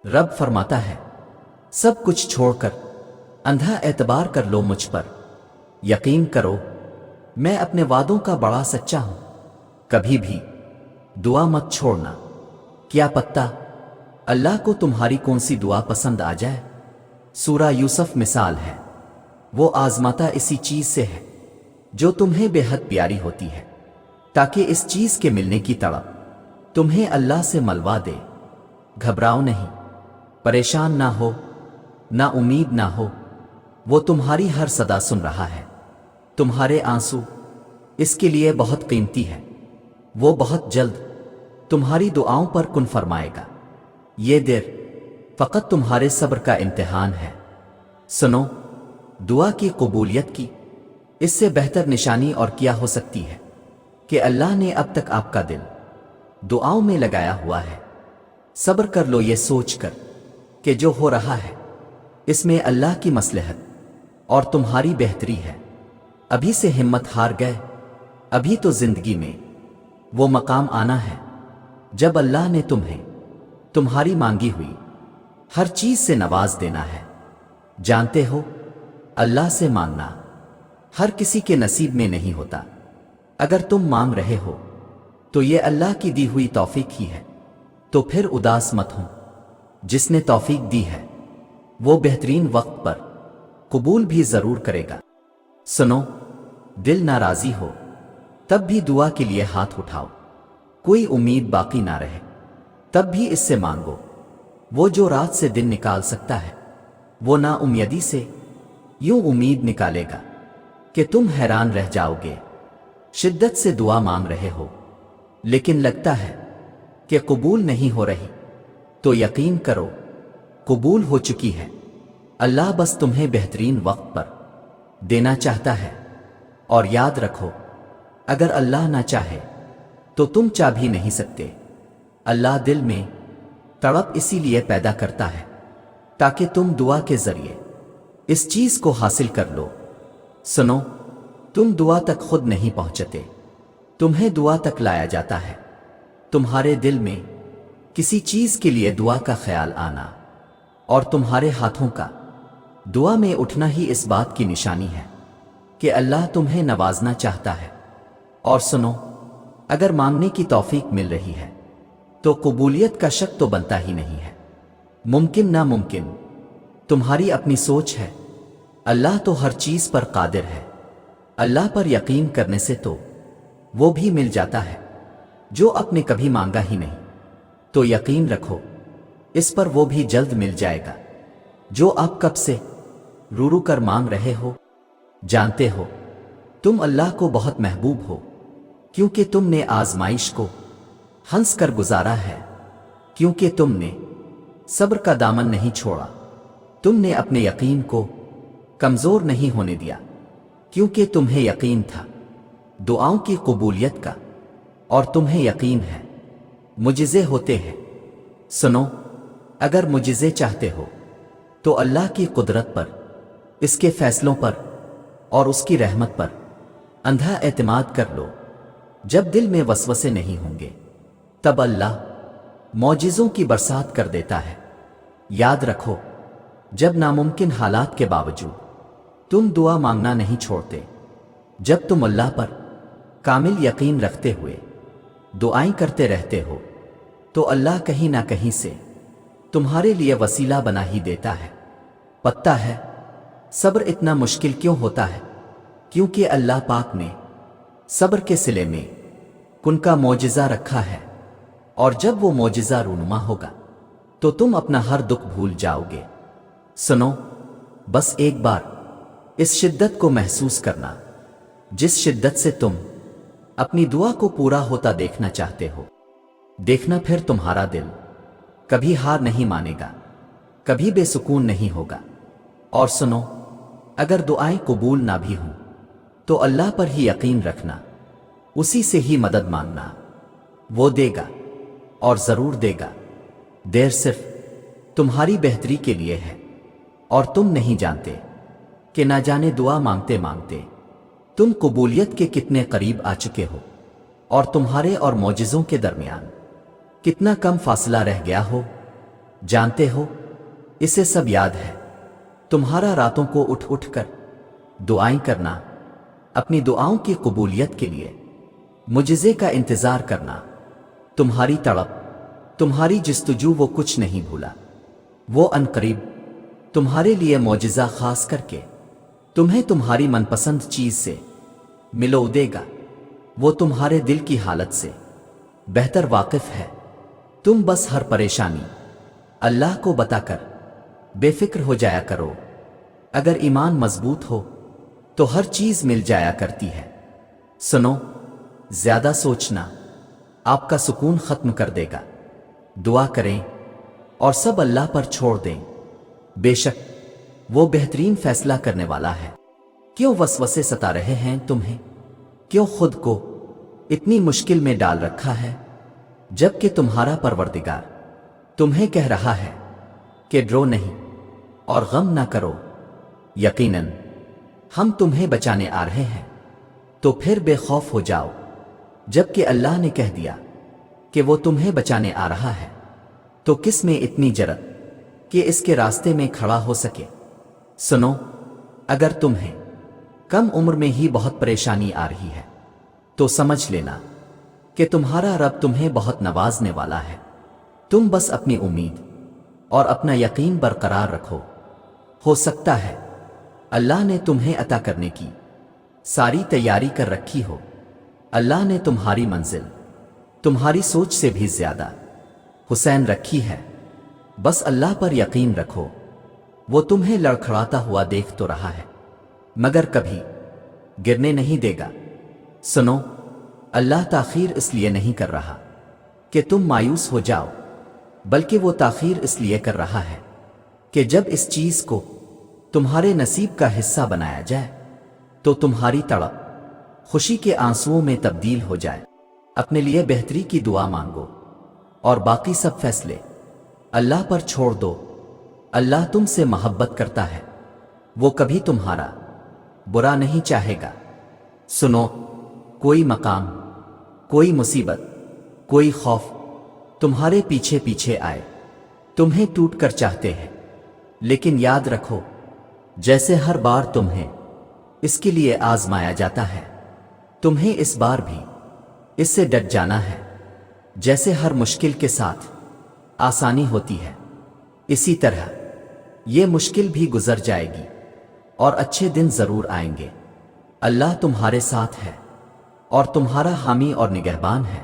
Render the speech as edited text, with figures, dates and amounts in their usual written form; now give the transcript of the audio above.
رب فرماتا ہے سب کچھ چھوڑ کر اندھا اعتبار کر لو مجھ پر، یقین کرو میں اپنے وعدوں کا بڑا سچا ہوں۔ کبھی بھی دعا مت چھوڑنا، کیا پتہ اللہ کو تمہاری کون سی دعا پسند آ جائے۔ سورہ یوسف مثال ہے، وہ آزماتا اسی چیز سے ہے جو تمہیں بے حد پیاری ہوتی ہے، تاکہ اس چیز کے ملنے کی تڑپ تمہیں اللہ سے ملوا دے۔ گھبراؤ نہیں، پریشان نہ ہو، نا امید نہ ہو، وہ تمہاری ہر صدا سن رہا ہے۔ تمہارے آنسو اس کے لیے بہت قیمتی ہے، وہ بہت جلد تمہاری دعاؤں پر کن فرمائے گا۔ یہ دیر فقط تمہارے صبر کا امتحان ہے۔ سنو، دعا کی قبولیت کی اس سے بہتر نشانی اور کیا ہو سکتی ہے کہ اللہ نے اب تک آپ کا دل دعاؤں میں لگایا ہوا ہے۔ صبر کر لو یہ سوچ کر کہ جو ہو رہا ہے اس میں اللہ کی مصلحت اور تمہاری بہتری ہے۔ ابھی سے ہمت ہار گئے؟ ابھی تو زندگی میں وہ مقام آنا ہے جب اللہ نے تمہیں تمہاری مانگی ہوئی ہر چیز سے نواز دینا ہے۔ جانتے ہو اللہ سے مانگنا ہر کسی کے نصیب میں نہیں ہوتا۔ اگر تم مانگ رہے ہو تو یہ اللہ کی دی ہوئی توفیق ہی ہے، تو پھر اداس مت ہو۔ جس نے توفیق دی ہے وہ بہترین وقت پر قبول بھی ضرور کرے گا۔ سنو، دل ناراضی ہو تب بھی دعا کے لیے ہاتھ اٹھاؤ، کوئی امید باقی نہ رہے تب بھی اس سے مانگو۔ وہ جو رات سے دن نکال سکتا ہے وہ نا امیدی سے یوں امید نکالے گا کہ تم حیران رہ جاؤ گے۔ شدت سے دعا مانگ رہے ہو لیکن لگتا ہے کہ قبول نہیں ہو رہی، تو یقین کرو قبول ہو چکی ہے۔ اللہ بس تمہیں بہترین وقت پر دینا چاہتا ہے، اور یاد رکھو اگر اللہ نہ چاہے تو تم چاہ بھی نہیں سکتے۔ اللہ دل میں تڑپ اسی لیے پیدا کرتا ہے تاکہ تم دعا کے ذریعے اس چیز کو حاصل کر لو۔ سنو، تم دعا تک خود نہیں پہنچتے، تمہیں دعا تک لایا جاتا ہے۔ تمہارے دل میں کسی چیز کے لیے دعا کا خیال آنا اور تمہارے ہاتھوں کا دعا میں اٹھنا ہی اس بات کی نشانی ہے کہ اللہ تمہیں نوازنا چاہتا ہے۔ اور سنو، اگر مانگنے کی توفیق مل رہی ہے تو قبولیت کا شک تو بنتا ہی نہیں ہے۔ ممکن ناممکن تمہاری اپنی سوچ ہے، اللہ تو ہر چیز پر قادر ہے۔ اللہ پر یقین کرنے سے تو وہ بھی مل جاتا ہے جو آپ نے کبھی مانگا ہی نہیں، تو یقین رکھو اس پر وہ بھی جلد مل جائے گا جو آپ کب سے رو رو کر مانگ رہے ہو۔ جانتے ہو تم اللہ کو بہت محبوب ہو کیونکہ تم نے آزمائش کو ہنس کر گزارا ہے، کیونکہ تم نے صبر کا دامن نہیں چھوڑا، تم نے اپنے یقین کو کمزور نہیں ہونے دیا، کیونکہ تمہیں یقین تھا دعاؤں کی قبولیت کا، اور تمہیں یقین ہے معجزے ہوتے ہیں۔ سنو، اگر معجزے چاہتے ہو تو اللہ کی قدرت پر، اس کے فیصلوں پر اور اس کی رحمت پر اندھا اعتماد کر لو۔ جب دل میں وسوسے نہیں ہوں گے تب اللہ معجزوں کی برسات کر دیتا ہے۔ یاد رکھو، جب ناممکن حالات کے باوجود تم دعا مانگنا نہیں چھوڑتے، جب تم اللہ پر کامل یقین رکھتے ہوئے دعائیں کرتے رہتے ہو، تو اللہ کہیں نہ کہیں سے تمہارے لیے وسیلہ بنا ہی دیتا ہے۔ پتہ ہے صبر اتنا مشکل کیوں ہوتا ہے؟ کیونکہ اللہ پاک نے صبر کے صلے میں کن کا معجزہ رکھا ہے، اور جب وہ معجزہ رونما ہوگا تو تم اپنا ہر دکھ بھول جاؤ گے۔ سنو، بس ایک بار اس شدت کو محسوس کرنا جس شدت سے تم اپنی دعا کو پورا ہوتا دیکھنا چاہتے ہو۔ دیکھنا پھر تمہارا دل کبھی ہار نہیں مانے گا، کبھی بے سکون نہیں ہوگا۔ اور سنو، اگر دعائیں قبول نہ بھی ہوں تو اللہ پر ہی یقین رکھنا، اسی سے ہی مدد مانگنا، وہ دے گا اور ضرور دے گا۔ دیر صرف تمہاری بہتری کے لیے ہے، اور تم نہیں جانتے کہ نہ جانے دعا مانگتے مانگتے تم قبولیت کے کتنے قریب آ چکے ہو، اور تمہارے اور معجزوں کے درمیان کتنا کم فاصلہ رہ گیا ہو۔ جانتے ہو اسے سب یاد ہے، تمہارا راتوں کو اٹھ اٹھ کر دعائیں کرنا، اپنی دعاؤں کی قبولیت کے لیے معجزے کا انتظار کرنا، تمہاری تڑپ، تمہاری جستجو، وہ کچھ نہیں بھولا۔ وہ عنقریب تمہارے لیے معجزہ خاص کر کے تمہیں تمہاری من پسند چیز سے ملو دے گا۔ وہ تمہارے دل کی حالت سے بہتر واقف ہے، تم بس ہر پریشانی اللہ کو بتا کر بے فکر ہو جایا کرو۔ اگر ایمان مضبوط ہو تو ہر چیز مل جایا کرتی ہے۔ سنو، زیادہ سوچنا آپ کا سکون ختم کر دے گا۔ دعا کریں اور سب اللہ پر چھوڑ دیں، بے شک وہ بہترین فیصلہ کرنے والا ہے۔ کیوں وسوسے ستا رہے ہیں تمہیں؟ کیوں خود کو اتنی مشکل میں ڈال رکھا ہے، جبکہ تمہارا پروردگار تمہیں کہہ رہا ہے کہ ڈرو نہیں اور غم نہ کرو، یقیناً ہم تمہیں بچانے آ رہے ہیں، تو پھر بے خوف ہو جاؤ۔ جبکہ اللہ نے کہہ دیا کہ وہ تمہیں بچانے آ رہا ہے، تو کس میں اتنی جرأت کہ اس کے راستے میں کھڑا ہو سکے؟ سنو، اگر تمہیں کم عمر میں ہی بہت پریشانی آ رہی ہے تو سمجھ لینا کہ تمہارا رب تمہیں بہت نوازنے والا ہے۔ تم بس اپنی امید اور اپنا یقین برقرار رکھو۔ ہو سکتا ہے اللہ نے تمہیں عطا کرنے کی ساری تیاری کر رکھی ہو۔ اللہ نے تمہاری منزل تمہاری سوچ سے بھی زیادہ حسین رکھی ہے، بس اللہ پر یقین رکھو۔ وہ تمہیں لڑکھڑاتا ہوا دیکھ تو رہا ہے، مگر کبھی گرنے نہیں دے گا۔ سنو، اللہ تاخیر اس لیے نہیں کر رہا کہ تم مایوس ہو جاؤ، بلکہ وہ تاخیر اس لیے کر رہا ہے کہ جب اس چیز کو تمہارے نصیب کا حصہ بنایا جائے تو تمہاری تڑپ خوشی کے آنسوؤں میں تبدیل ہو جائے۔ اپنے لیے بہتری کی دعا مانگو اور باقی سب فیصلے اللہ پر چھوڑ دو۔ اللہ تم سے محبت کرتا ہے، وہ کبھی تمہارا برا نہیں چاہے گا۔ سنو، کوئی مقام، کوئی مصیبت، کوئی خوف تمہارے پیچھے پیچھے آئے، تمہیں ٹوٹ کر چاہتے ہیں، لیکن یاد رکھو جیسے ہر بار تمہیں اس کے لیے آزمایا جاتا ہے، تمہیں اس بار بھی اس سے ڈٹ جانا ہے۔ جیسے ہر مشکل کے ساتھ آسانی ہوتی ہے، اسی طرح یہ مشکل بھی گزر جائے گی اور اچھے دن ضرور آئیں گے۔ اللہ تمہارے ساتھ ہے اور تمہارا حامی اور نگہبان ہے۔